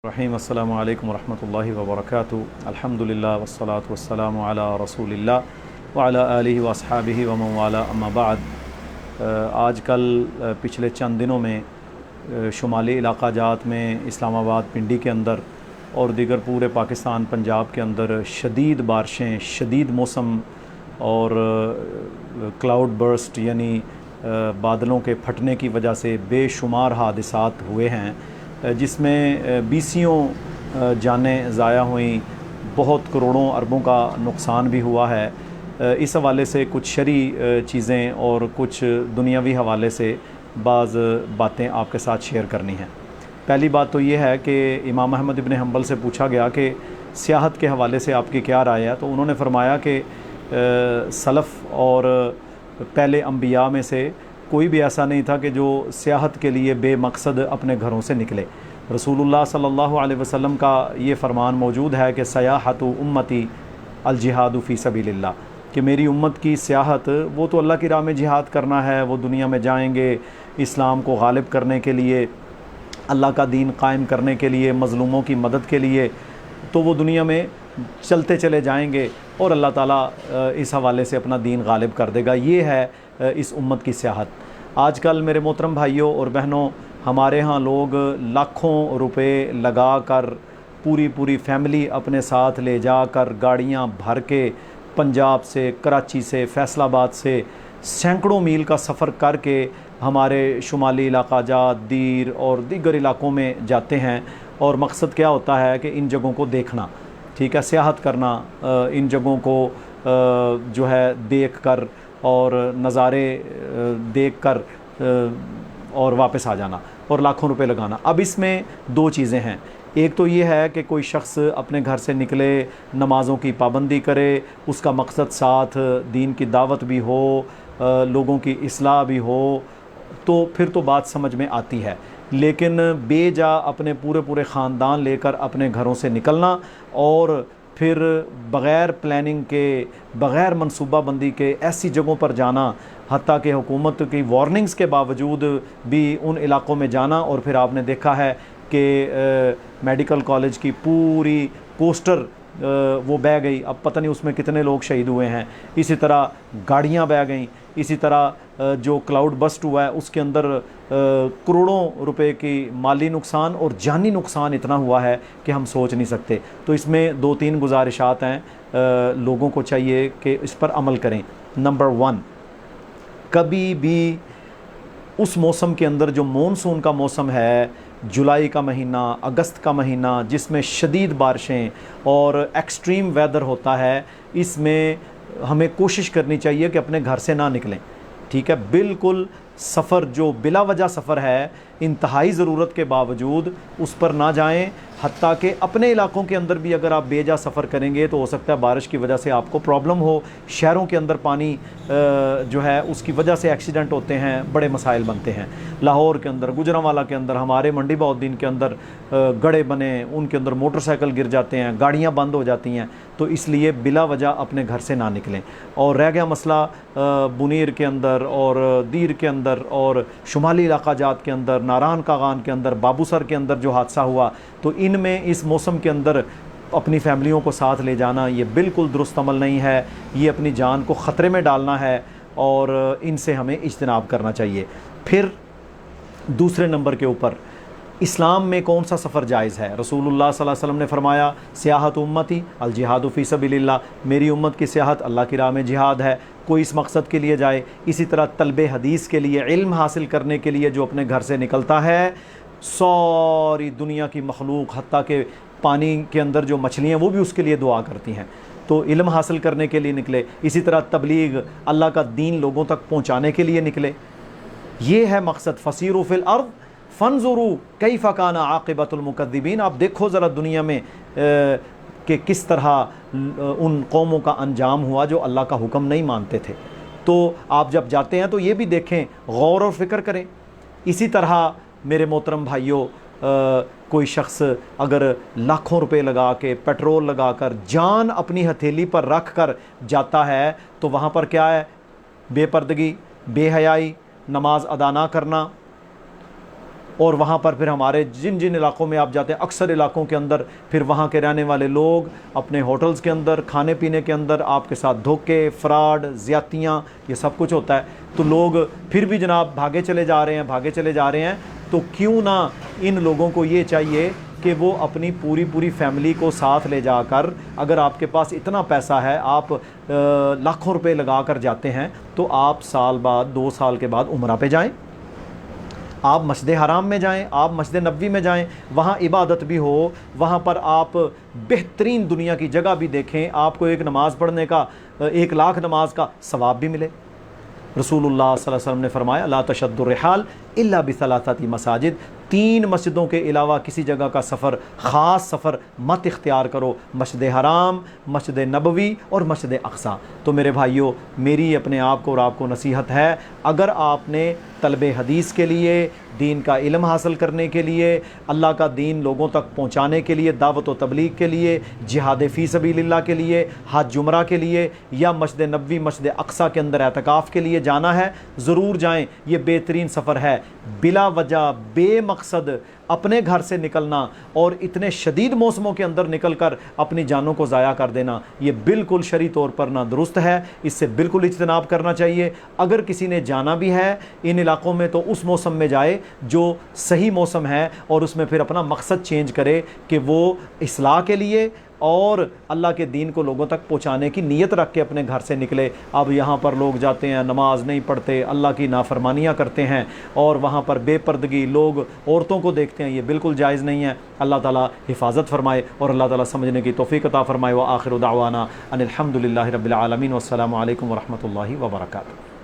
रहीम अस्सलामु अलैकुम वरहमतुल्लाहि वबरकातुहू अल्हम्दुलिल्लाह वस्सलातु वस्सलामु अला रसूलिल्लाह व अला आलिहि व अस्हाबिहि व मन वाला अम्मा बाद। आजकल पिछले चंद दिनों में शुमाली इलाका जात में इस्लामाबाद पिंडी के अंदर और दीगर पूरे पाकिस्तान पंजाब के अंदर शदीद बारिशें, शदीद मौसम और क्लाउड बर्स्ट यानी बादलों के फटने की वजह से बेशुमार हादिसात हुए हैं, जिसमें बीसियों जानें ज़ाया हुई, बहुत करोड़ों अरबों का नुकसान भी हुआ है। इस हवाले से कुछ शरई चीज़ें और कुछ दुनियावी हवाले से बाज़ बातें आपके साथ शेयर करनी हैं। पहली बात तो ये है कि इमाम अहमद इब्न हंबल से पूछा गया कि सियाहत के हवाले से आपकी क्या राय है, तो उन्होंने फरमाया कि सलफ़ और पहले अंबिया में से कोई भी ऐसा नहीं था कि जो सियाहत के लिए बेमकसद अपने घरों से निकले। रसूलुल्लाह सल्लल्लाहु अलैहि वसल्लम का ये फरमान मौजूद है कि सयाहतु उम्मती अल जिहादु फ़ी सबीलिल्लाह, कि मेरी उम्मत की सियाहत वो तो अल्लाह की राह में जिहाद करना है, वो दुनिया में जाएंगे इस्लाम को गालिब करने के लिए, अल्लाह का दीन कायम करने के लिए, मज़लूमों की मदद के लिए, तो वो दुनिया में चलते चले जाएंगे और अल्लाह ताला इस हवाले से अपना दीन गालिब कर देगा। ये है इस उम्मत की सियाहत। आजकल मेरे मोहतरम भाइयों और बहनों, हमारे यहाँ लोग लाखों रुपए लगा कर पूरी फैमिली अपने साथ ले जाकर गाड़ियाँ भर के पंजाब से, कराची से, फैसलाबाद से सैकड़ों मील का सफ़र करके हमारे शुमाली इलाका जात, दीर और दीगर इलाक़ों में जाते हैं। और मकसद क्या होता है कि इन जगहों को देखना, ठीक है, सियाहत करना, इन जगहों को जो है देख कर और नज़ारे देख कर और वापस आ जाना और लाखों रुपए लगाना। अब इसमें दो चीज़ें हैं। एक तो ये है कि कोई शख्स अपने घर से निकले, नमाज़ों की पाबंदी करे, उसका मकसद साथ दीन की दावत भी हो, लोगों की इस्लाह भी हो, तो फिर तो बात समझ में आती है। लेकिन बेजा अपने पूरे ख़ानदान लेकर अपने घरों से निकलना और फिर बग़ैर प्लानिंग के, बग़ैर मनसूबाबंदी के ऐसी जगहों पर जाना, हत्ता कि हुकूमत की वार्निंग्स के बावजूद भी उन इलाक़ों में जाना, और फिर आपने देखा है कि मेडिकल कॉलेज की पूरी पोस्टर वो बह गई। अब पता नहीं उसमें कितने लोग शहीद हुए हैं। इसी तरह गाड़ियाँ बह गईं। इसी तरह जो क्लाउड बस्ट हुआ है उसके अंदर करोड़ों रुपए की माली नुकसान और जानी नुकसान इतना हुआ है कि हम सोच नहीं सकते। तो इसमें दो तीन गुजारिशात हैं, लोगों को चाहिए कि इस पर अमल करें। नंबर 1, कभी भी उस मौसम के अंदर जो मॉनसून का मौसम है, जुलाई का महीना, अगस्त का महीना, जिसमें शदीद बारिशें और एक्सट्रीम वेदर होता है, इसमें हमें कोशिश करनी चाहिए कि अपने घर से ना निकलें, ठीक है। बिल्कुल सफ़र जो बिला वजह सफ़र है, इंतहाई ज़रूरत के बावजूद उस पर ना जाएं। हत्ता कि अपने इलाक़ों के अंदर भी अगर आप बेजा सफ़र करेंगे तो हो सकता है बारिश की वजह से आपको प्रॉब्लम हो। शहरों के अंदर पानी जो है उसकी वजह से एक्सीडेंट होते हैं, बड़े मसाइल बनते हैं। लाहौर के अंदर, गुजरांवाला के अंदर, हमारे मंडी बहाउद्दीन के अंदर गड्ढे बने, उनके अंदर मोटरसाइकिल गिर जाते हैं, गाड़ियाँ बंद हो जाती हैं। तो इसलिए बिला वजह अपने घर से ना निकलें। और रह गया मसला बुनीर के अंदर और दीर के अंदर और शुमाली इलाका जात के अंदर, नारान कागान के अंदर, बाबूसर के अंदर जो हादसा हुआ, तो इनमें इस मौसम के अंदर अपनी फैमिलियों को साथ ले जाना ये बिल्कुल दुरुस्त अमल नहीं है। ये अपनी जान को ख़तरे में डालना है और इनसे हमें इज्तनाब करना चाहिए। फिर दूसरे नंबर के ऊपर, इस्लाम में कौन सा सफ़र जायज़ है? रसूलुल्लाह सल्लल्लाहु अलैहि वसल्लम ने फरमाया, सियाहत उम्मती अल जिहादु फ़ी सबीलिल्लाह, मेरी उम्मत की सियाहत अल्लाह की राह में जिहाद है। कोई इस मकसद के लिए जाए। इसी तरह तलबे हदीस के लिए, इल्म हासिल करने के लिए जो अपने घर से निकलता है, सारी दुनिया की मखलूक, हत्ता कि पानी के अंदर जो मछलियाँ, वो भी उसके लिए दुआ करती हैं। तो इल्म हासिल करने के लिए निकले। इसी तरह तबलीग, अल्लाह का दीन लोगों तक पहुँचाने के लिए निकले। ये है मकसद। फसीरू फिल अर्द फंजुरू कैफ़ काना आक़िबतुल मुकद्दिबीन। आप देखो ज़रा दुनिया में कि किस तरह उन कौमों का अंजाम हुआ जो अल्लाह का हुक्म नहीं मानते थे। तो आप जब जाते हैं तो ये भी देखें, गौर और फ़िक्र करें। इसी तरह मेरे मोहतरम भाइयों, कोई शख्स अगर लाखों रुपए लगा के, पेट्रोल लगा कर, जान अपनी हथेली पर रख कर जाता है, तो वहाँ पर क्या है? बेपर्दगी, बेहयाई, नमाज अदा ना करना, اور وہاں پر پھر ہمارے جن جن علاقوں میں آپ جاتے ہیں اکثر علاقوں کے اندر پھر وہاں کے رہنے والے لوگ اپنے ہوٹلز کے اندر کھانے پینے کے اندر آپ کے ساتھ دھوکے، فراڈ، زیادتیاں، یہ سب کچھ ہوتا ہے. تو لوگ پھر بھی جناب بھاگے چلے جا رہے ہیں. تو کیوں نہ ان لوگوں کو یہ چاہیے کہ وہ اپنی پوری فیملی کو ساتھ لے جا کر، اگر آپ کے پاس اتنا پیسہ ہے، آپ لاکھوں روپے لگا کر جاتے ہیں، تو آپ سال بعد 2 سال کے بعد عمرہ پہ جائیں، آپ مسجد حرام میں جائیں، آپ مسجد نبوی میں جائیں، وہاں عبادت بھی ہو، وہاں پر آپ بہترین دنیا کی جگہ بھی دیکھیں، آپ کو ایک نماز پڑھنے کا 1 لاکھ نماز کا ثواب بھی ملے. رسول اللہ صلی اللہ علیہ وسلم نے فرمایا لا تشد الرحال الا بثلاثه مساجد، 3 مسجدوں کے علاوہ کسی جگہ کا سفر، خاص سفر مت اختیار کرو، مسجد حرام، مسجد نبوی اور مسجد اقصی. تو میرے بھائیوں، میری اپنے آپ کو اور آپ کو نصیحت ہے، اگر آپ نے طلب حدیث کے لیے، دین کا علم حاصل کرنے کے لیے، اللہ کا دین لوگوں تک پہنچانے کے لیے، دعوت و تبلیغ کے لیے، جہاد فی سبیل اللہ کے لیے، حج عمرہ کے لیے، یا مسجد نبوی، مسجد اقصی کے اندر اعتکاف کے لیے جانا ہے، ضرور جائیں. یہ بہترین سفر ہے. بلا وجہ بے مقصد اپنے گھر سے نکلنا اور اتنے شدید موسموں کے اندر نکل کر اپنی جانوں کو ضائع کر دینا، یہ بالکل شرعی طور پر نہ درست ہے. اس سے بالکل اجتناب کرنا چاہیے. اگر کسی نے جانا بھی ہے ان علاقوں میں تو اس موسم میں جائے جو صحیح موسم ہے، اور اس میں پھر اپنا مقصد چینج کرے کہ وہ اصلاح کے لیے اور اللہ کے دین کو لوگوں تک پہنچانے کی نیت رکھ کے اپنے گھر سے نکلے. اب یہاں پر لوگ جاتے ہیں، نماز نہیں پڑھتے، اللہ کی نافرمانیاں کرتے ہیں، اور وہاں پر بے پردگی، لوگ عورتوں کو دیکھتے ہیں، یہ بالکل جائز نہیں ہے. اللہ تعالیٰ حفاظت فرمائے اور اللہ تعالیٰ سمجھنے کی توفیق عطا فرمائے. وآخر دعوانا ان الحمد للہ رب العالمین، والسلام علیکم ورحمۃ اللہ وبرکاتہ.